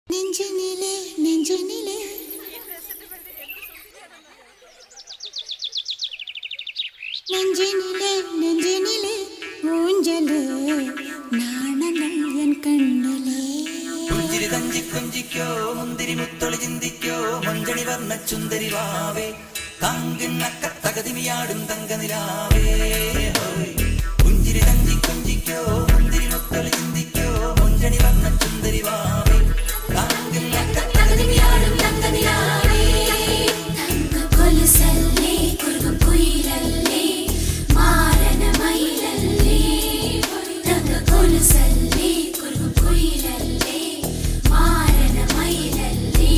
நெஞ்சினிலே நெஞ்சினிலே நெஞ்சினிலே நெஞ்சினிலே ஊஞ்சலே நாணங்கள் என் கண்ணிலே പുഞ്ചിരി തഞ്ചി കുഞ്ചിക്കോ മുന്തിരി മുത്തൊളി ചിന്തിക്കോ മഞ്ചണി വർണ്ണ ചുന്ദരി വാവേ തങ്കിന്നക്ക തകതിമിയാടും തങ്കനിലാവേ പുഞ്ചിരി തഞ്ചി കുഞ്ചിക്കോ മുന്തിരി മുത്തൊളി ചിന്തിക്കോ മഞ്ചണി വർണ്ണ ചുന്ദരി വാവേ തങ്കിന്നക്ക തകതിമിയാടും തങ്കനിലാവേ തങ്ക കൊലുസല്ലേ കുറുകും കുയിലല്ലേ മാരന മയിലല്ലേ തങ്ക കൊലുസല്ലേ കുറുകും കുയിലല്ലേ മാരന മയിലല്ലേ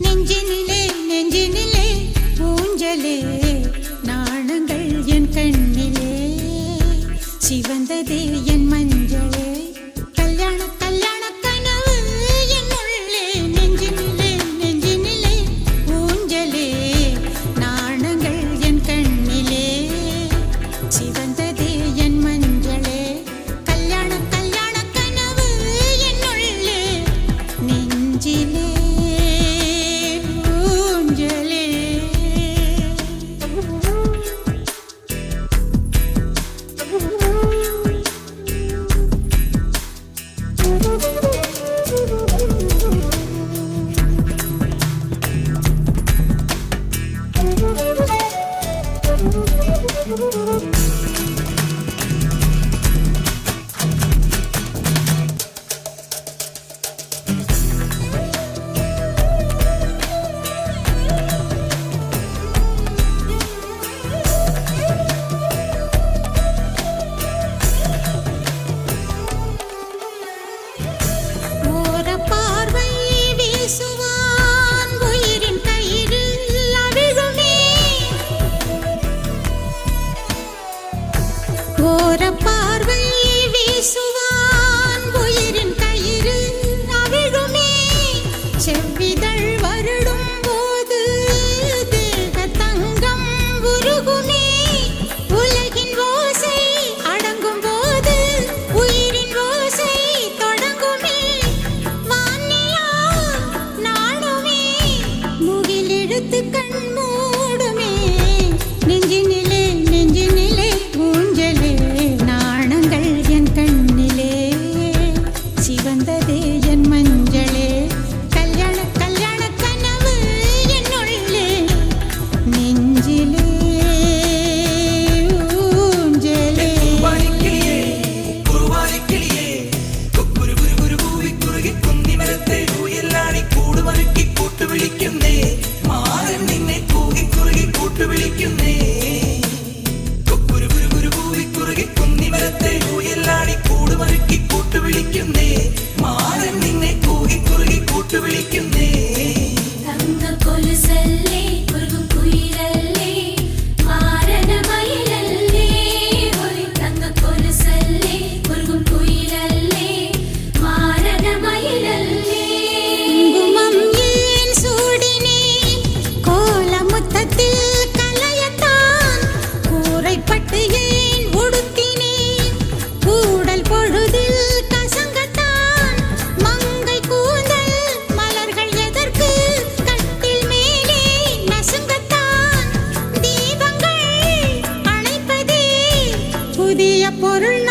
நெஞ்சினிலே நெஞ்சினிலே ஊஞ்சலே நாணங்கள் என் கண்ணிலே சிவந்ததே என் மஞ்சளே கல்யாண கல்யாண கனவு என் உள்ளே நெஞ்சினிலே நெஞ்சினிலே ஊஞ்சலே நாணங்கள் என் கண்ணிலே சிவந்ததே என் மஞ்சளே கல்யாண கல்யாண கனவு என் உள்ளே நெஞ்சிலே ஓர பார்வை வீசுவான் உயிரின் கயிறு அவிழுமே செவ்விதழ் வருடும் போது தேக தங்கம் உருகுமே உலகின் ஓசை அடங்கும் போது உயிரின் ஓசை தொடங்குமே வானிலா நாடுமே முகிலெடுத்து கண் மூடுமே நெஞ்சினிலே நெஞ்சினிலே ஊஞ்சலே நாணங்கள் என் கண்ணிலே சிவந்ததே என் மஞ்சளே கல்யாண கல்யாண கனவு என் உள்ளே நெஞ்சிலே ஊஞ்சலே വാരിക്കിളിയേ കുറുവാരിക്കിളിയേ കുക്കുരു കുരു കുരു കൂവി കുറുകി കുന്നി മരത്തെ ഊയല്ലാടി കൂടുമറുക്കി കൂട്ടുവിളിക്കുന്നേ മാരൻ നിന്നെ കൂകി കുറുകി കൂട്ടുവിളിക്കുന്നേ കുക്കുരു കുരു കുരു കൂവി കുറുകി കുന്നി മരത്തെ ഊയല്ലാടി കൂടുമറുക്കി കൂട്ടുവിളിക്കുന്നേ മാരൻ നിന്നെ കൂകി കുറുകി കൂട്ടുവിളിക്കുന്നേ തങ്ക കൊലുസല്ലേ കുറുകും കുയിലല്ലേ മാരന മയിലല്ലേ ഒരു തങ്ക കൊലുസല്ലേ കുറുകും കുയിലല്ലേ മാരന മയിലല്ലേ കുങ്കുമം ஏன் சூடினேன் கோலமுத்தத்தில் கலையத்தான் கூரைப்பட்டு ஏன் உடுத்தினேன் கூடல் பொழுதில் கசங்கத்தான் மங்கை கூந்தல் மலர்கள் எதற்கு கட்டில் மேலே நசுங்கத்தான் தீபங்கள் அணைப்பதே புதிய பொருள்